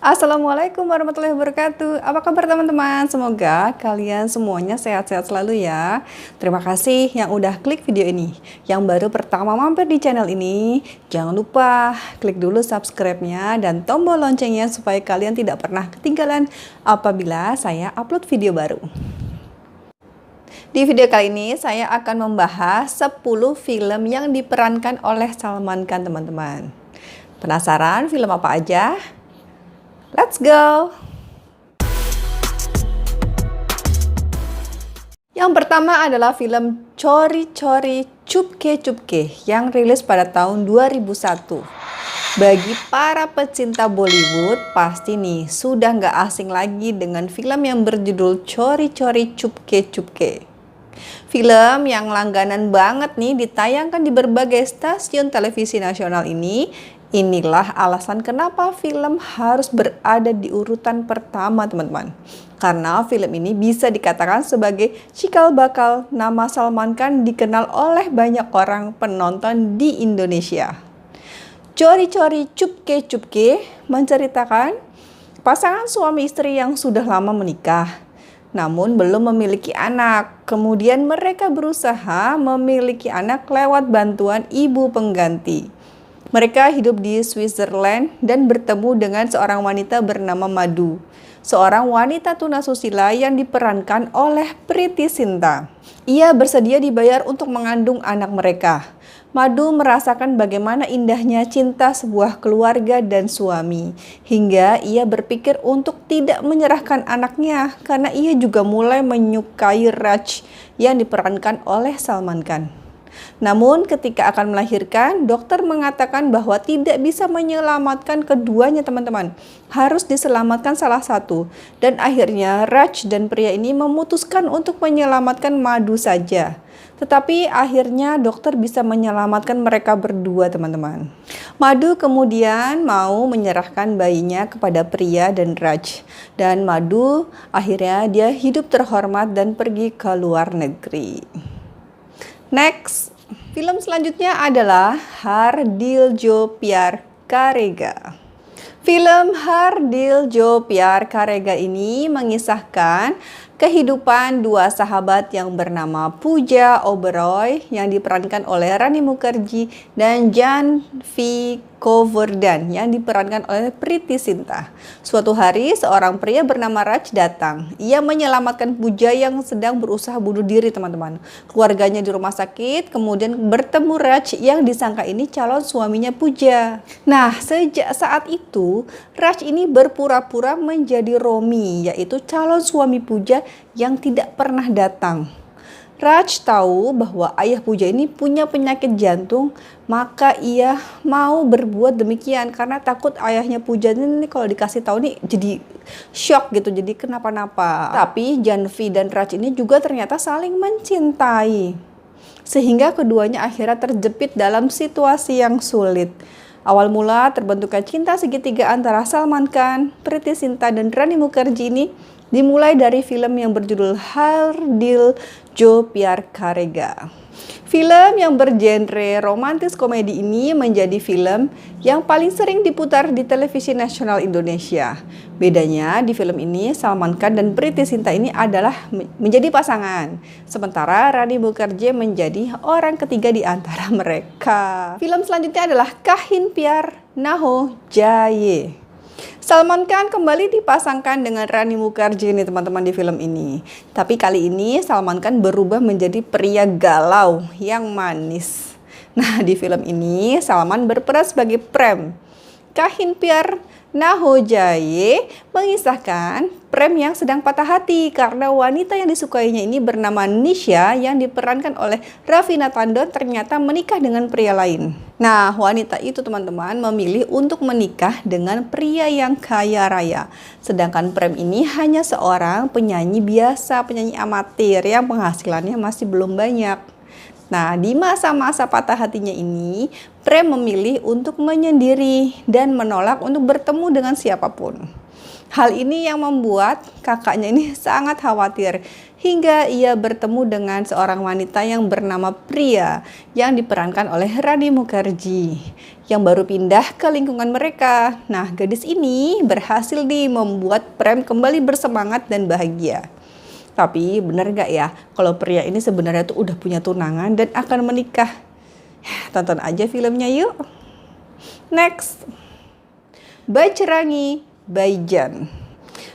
Assalamualaikum warahmatullahi wabarakatuh. Apa kabar teman-teman? Semoga kalian semuanya sehat-sehat selalu ya. Terima kasih yang udah klik video ini. Yang baru pertama mampir di channel ini, jangan lupa klik dulu subscribe-nya dan tombol loncengnya supaya kalian tidak pernah ketinggalan apabila saya upload video baru. Di video kali ini saya akan membahas 10 film yang diperankan oleh Salman Khan, teman-teman. Penasaran film apa aja? Let's go! Yang pertama adalah film Chori Chori Chupke Chupke yang rilis pada tahun 2001. Bagi para pecinta Bollywood, pasti nih sudah nggak asing lagi dengan film yang berjudul Chori Chori Chupke Chupke. Film yang langganan banget nih ditayangkan di berbagai stasiun televisi nasional ini. Inilah alasan kenapa film harus berada di urutan pertama, teman-teman. Karena film ini bisa dikatakan sebagai cikal bakal nama Salman Khan dikenal oleh banyak orang penonton di Indonesia. Chori Chori Chupke Chupke menceritakan pasangan suami istri yang sudah lama menikah, namun belum memiliki anak. Kemudian mereka berusaha memiliki anak lewat bantuan ibu pengganti. Mereka hidup di Switzerland dan bertemu dengan seorang wanita bernama Madhu, seorang wanita tunasusila yang diperankan oleh Preity Zinta. Ia bersedia dibayar untuk mengandung anak mereka. Madhu merasakan bagaimana indahnya cinta sebuah keluarga dan suami, hingga ia berpikir untuk tidak menyerahkan anaknya karena ia juga mulai menyukai Raj yang diperankan oleh Salman Khan. Namun ketika akan melahirkan, dokter mengatakan bahwa tidak bisa menyelamatkan keduanya, teman-teman. Harus diselamatkan salah satu. Dan akhirnya Raj dan pria ini memutuskan untuk menyelamatkan Madhu saja. Tetapi akhirnya dokter bisa menyelamatkan mereka berdua, teman-teman. Madhu kemudian mau menyerahkan bayinya kepada pria dan Raj. Dan Madhu akhirnya dia hidup terhormat dan pergi ke luar negeri. Next, film selanjutnya adalah Har Dil Jo Pyar Karega. Film Har Dil Jo Pyar Karega ini mengisahkan kehidupan dua sahabat yang bernama Pooja Oberoi yang diperankan oleh Rani Mukherjee dan Janhvi Govardhan yang diperankan oleh Preity Zinta. Suatu hari seorang pria bernama Raj datang. Ia menyelamatkan Pooja yang sedang berusaha bunuh diri, teman-teman. Keluarganya di rumah sakit, kemudian bertemu Raj yang disangka ini calon suaminya Pooja. Nah, sejak saat itu Raj ini berpura-pura menjadi Romi, yaitu calon suami Pooja yang tidak pernah datang. Raj tahu bahwa ayah Pooja ini punya penyakit jantung, maka ia mau berbuat demikian karena takut ayahnya Pooja ini kalau dikasih tahu nih jadi shock gitu, jadi kenapa-napa. Tapi Janhvi dan Raj ini juga ternyata saling mencintai, sehingga keduanya akhirnya terjepit dalam situasi yang sulit. Awal mula terbentuknya cinta segitiga antara Salman Khan, Preity Zinta, dan Rani Mukherjee ini dimulai dari film yang berjudul Har Dil Jo Pyar Karega. Film yang bergenre romantis komedi ini menjadi film yang paling sering diputar di televisi nasional Indonesia. Bedanya di film ini Salman Khan dan Preity Zinta ini adalah menjadi pasangan, sementara Rani Mukherjee menjadi orang ketiga di antara mereka. Film selanjutnya adalah Kahin Pyar Na Ho Jaye. Salman Khan kembali dipasangkan dengan Rani Mukherjee nih, teman-teman, di film ini. Tapi kali ini Salman Khan berubah menjadi pria galau yang manis. Nah, di film ini Salman berperan sebagai Prem. Kahin Pyar Na Ho Jaye mengisahkan Prem yang sedang patah hati karena wanita yang disukainya ini bernama Nisha yang diperankan oleh Raveena Tandon ternyata menikah dengan pria lain. Nah, wanita itu, teman-teman, memilih untuk menikah dengan pria yang kaya raya. Sedangkan Prem ini hanya seorang penyanyi biasa, penyanyi amatir yang penghasilannya masih belum banyak. Nah, di masa-masa patah hatinya ini, Prem memilih untuk menyendiri dan menolak untuk bertemu dengan siapapun. Hal ini yang membuat kakaknya ini sangat khawatir hingga ia bertemu dengan seorang wanita yang bernama Priya yang diperankan oleh Rani Mukherjee yang baru pindah ke lingkungan mereka. Nah, gadis ini berhasil nih membuat Prem kembali bersemangat dan bahagia. Tapi benar nggak ya kalau pria ini sebenarnya tuh udah punya tunangan dan akan menikah? Tonton aja filmnya yuk. Next, Bajrangi Bhaijaan.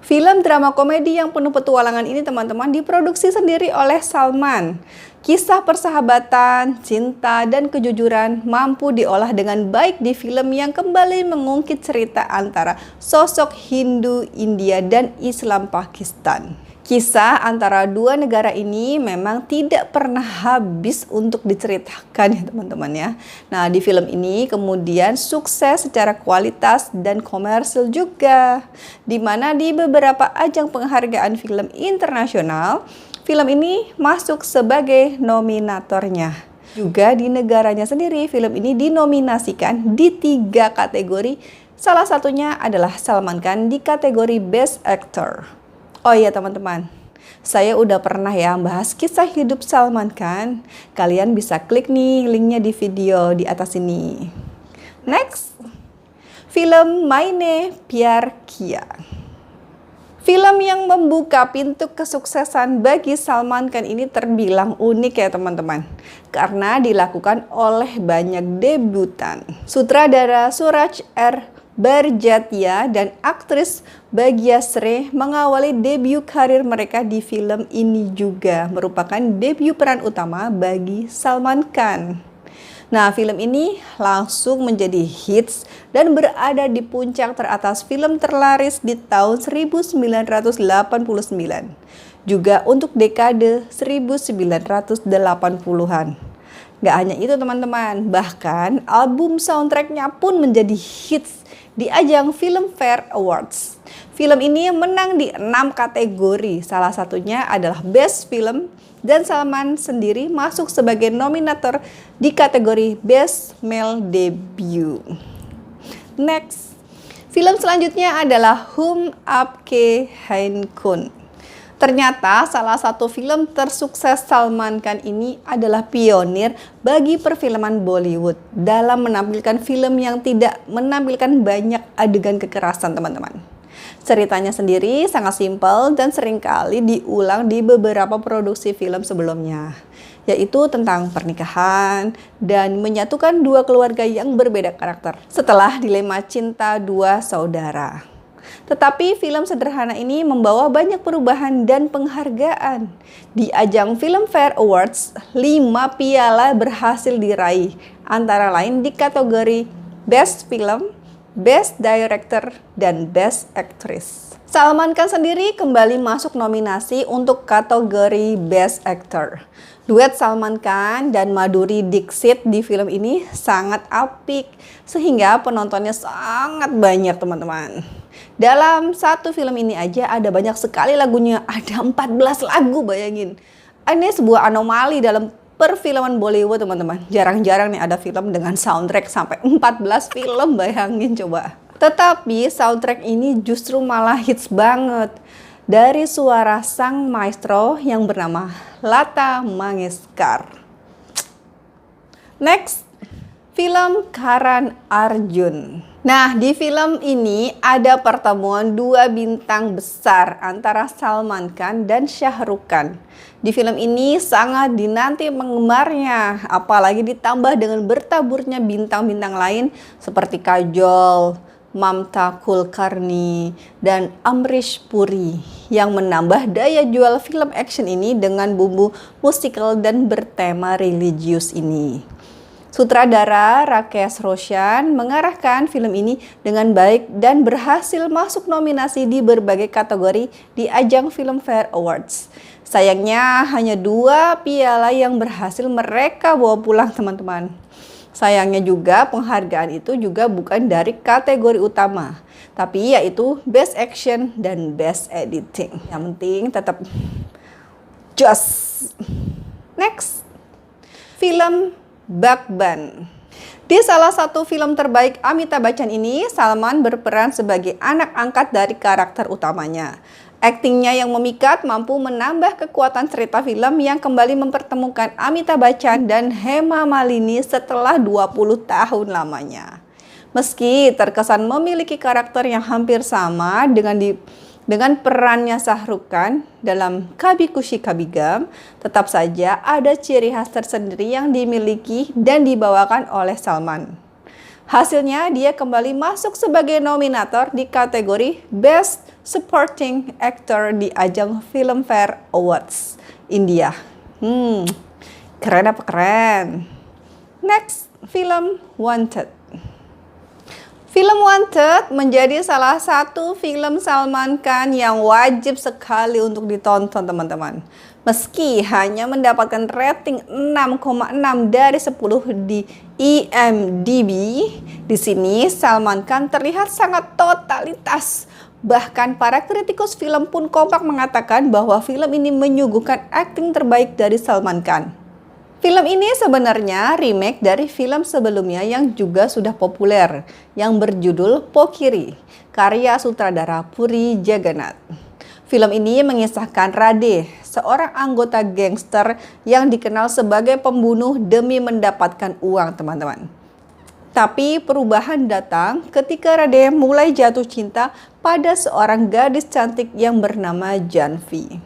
Film drama komedi yang penuh petualangan ini teman-teman diproduksi sendiri oleh Salman. Kisah persahabatan, cinta, dan kejujuran mampu diolah dengan baik di film yang kembali mengungkit cerita antara sosok Hindu India dan Islam Pakistan. Kisah antara dua negara ini memang tidak pernah habis untuk diceritakan ya teman-teman ya. Nah, di film ini kemudian sukses secara kualitas dan komersil juga. Di mana di beberapa ajang penghargaan film internasional, film ini masuk sebagai nominatornya. Juga di negaranya sendiri, film ini dinominasikan di 3 kategori. Salah satunya adalah Salman Khan di kategori Best Actor. Oh iya teman-teman, saya udah pernah ya bahas kisah hidup Salman Khan. Kalian bisa klik nih linknya di video di atas ini. Next, film Maine Pyar Kiya. Film yang membuka pintu kesuksesan bagi Salman Khan ini terbilang unik ya teman-teman. Karena dilakukan oleh banyak debutan. Sutradara Suraj R. Barjatya dan aktris Bhagya Shree mengawali debut karir mereka di film ini juga merupakan debut peran utama bagi Salman Khan. Nah, film ini langsung menjadi hits dan berada di puncak teratas film terlaris di tahun 1989. Juga untuk dekade 1980-an. Gak hanya itu teman-teman, bahkan album soundtracknya pun menjadi hits di ajang Filmfare Awards. Film ini menang di 6 kategori, salah satunya adalah Best Film, dan Salman sendiri masuk sebagai nominator di kategori Best Male Debut. Next, film selanjutnya adalah Hum Aapke Hain Kun. Ternyata salah satu film tersukses Salman Khan ini adalah pionir bagi perfilman Bollywood dalam menampilkan film yang tidak menampilkan banyak adegan kekerasan teman-teman. Ceritanya sendiri sangat simpel dan seringkali diulang di beberapa produksi film sebelumnya, yaitu tentang pernikahan dan menyatukan dua keluarga yang berbeda karakter setelah dilema cinta dua saudara. Tetapi film sederhana ini membawa banyak perubahan dan penghargaan. Di ajang Filmfare Awards, 5 piala berhasil diraih, antara lain di kategori Best Film, Best Director, dan Best Actress. Salman Khan sendiri kembali masuk nominasi untuk kategori Best Actor. Duet Salman Khan dan Madhuri Dixit di film ini sangat apik, sehingga penontonnya sangat banyak teman-teman. Dalam satu film ini aja ada banyak sekali lagunya, ada 14 lagu bayangin. Ini sebuah anomali dalam perfilman Bollywood teman-teman. Jarang-jarang nih ada film dengan soundtrack sampai 14 film, bayangin coba. Tetapi soundtrack ini justru malah hits banget. Dari suara sang maestro yang bernama Lata Mangeshkar. Next, film Karan Arjun. Nah, di film ini ada pertemuan dua bintang besar antara Salman Khan dan Shah Rukh Khan. Di film ini sangat dinanti penggemarnya, apalagi ditambah dengan bertaburnya bintang-bintang lain seperti Kajol, Mamta Kulkarni, dan Amrish Puri yang menambah daya jual film action ini dengan bumbu musikal dan bertema religius ini. Sutradara Rakesh Roshan mengarahkan film ini dengan baik dan berhasil masuk nominasi di berbagai kategori di ajang Filmfare Awards. Sayangnya hanya 2 piala yang berhasil mereka bawa pulang teman-teman. Sayangnya juga penghargaan itu juga bukan dari kategori utama, tapi yaitu Best Action dan Best Editing. Yang penting tetap just. Next, film Bagban. Di salah satu film terbaik Amitabh Bachchan ini, Salman berperan sebagai anak angkat dari karakter utamanya. Aktingnya yang memikat mampu menambah kekuatan cerita film yang kembali mempertemukan Amitabh Bachchan dan Hema Malini setelah 20 tahun lamanya. Meski terkesan memiliki karakter yang hampir sama dengan perannya Shah Rukh Khan dalam Kabhi Khushi Kabhie Gham, tetap saja ada ciri khas tersendiri yang dimiliki dan dibawakan oleh Salman. Hasilnya, dia kembali masuk sebagai nominator di kategori Best Supporting Actor di ajang Filmfare Awards India. Keren apa keren? Next, film Wanted. Film Wanted menjadi salah satu film Salman Khan yang wajib sekali untuk ditonton, teman-teman. Meski hanya mendapatkan rating 6,6 dari 10 di IMDb, di sini Salman Khan terlihat sangat totalitas. Bahkan para kritikus film pun kompak mengatakan bahwa film ini menyuguhkan akting terbaik dari Salman Khan. Film ini sebenarnya remake dari film sebelumnya yang juga sudah populer, yang berjudul Pokiri, karya sutradara Puri Jagannath. Film ini mengisahkan Radhe, seorang anggota gangster yang dikenal sebagai pembunuh demi mendapatkan uang, teman-teman. Tapi perubahan datang ketika Radhe mulai jatuh cinta pada seorang gadis cantik yang bernama Janvi.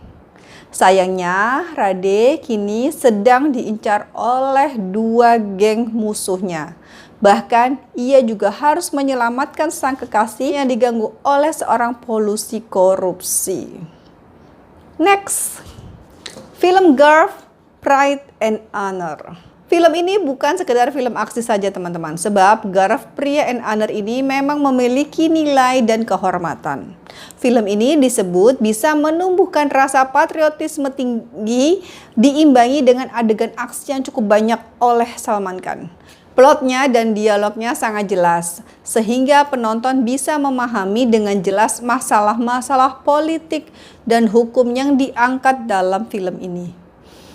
Sayangnya, Radhe kini sedang diincar oleh dua geng musuhnya. Bahkan, ia juga harus menyelamatkan sang kekasih yang diganggu oleh seorang polusi korupsi. Next, film Garv, Pride and Honor. Film ini bukan sekedar film aksi saja, teman-teman, sebab Garv, Pride and Honor ini memang memiliki nilai dan kehormatan. Film ini disebut bisa menumbuhkan rasa patriotisme tinggi diimbangi dengan adegan aksi yang cukup banyak oleh Salman Khan. Plotnya dan dialognya sangat jelas, sehingga penonton bisa memahami dengan jelas masalah-masalah politik dan hukum yang diangkat dalam film ini.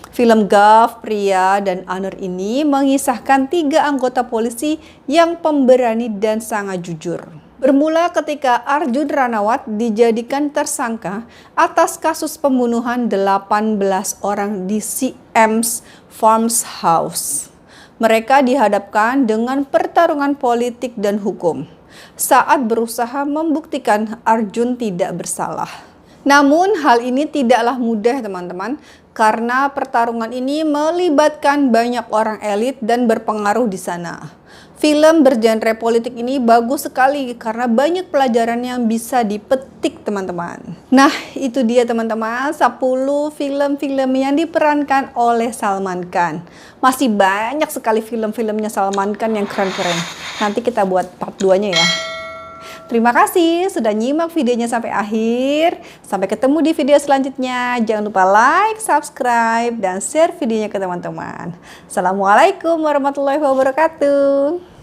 Film Garv, Pride dan Honor ini mengisahkan 3 anggota polisi yang pemberani dan sangat jujur. Bermula ketika Arjun Ranawat dijadikan tersangka atas kasus pembunuhan 18 orang di CM's Farmhouse. Mereka dihadapkan dengan pertarungan politik dan hukum saat berusaha membuktikan Arjun tidak bersalah. Namun hal ini tidaklah mudah, teman-teman, karena pertarungan ini melibatkan banyak orang elit dan berpengaruh di sana. Film bergenre politik ini bagus sekali karena banyak pelajaran yang bisa dipetik, teman-teman. Nah, itu dia, teman-teman, 10 film-film yang diperankan oleh Salman Khan. Masih banyak sekali film-filmnya Salman Khan yang keren-keren. Nanti kita buat part 2-nya ya. Terima kasih sudah nyimak videonya sampai akhir. Sampai ketemu di video selanjutnya. Jangan lupa like, subscribe, dan share videonya ke teman-teman. Assalamualaikum warahmatullahi wabarakatuh.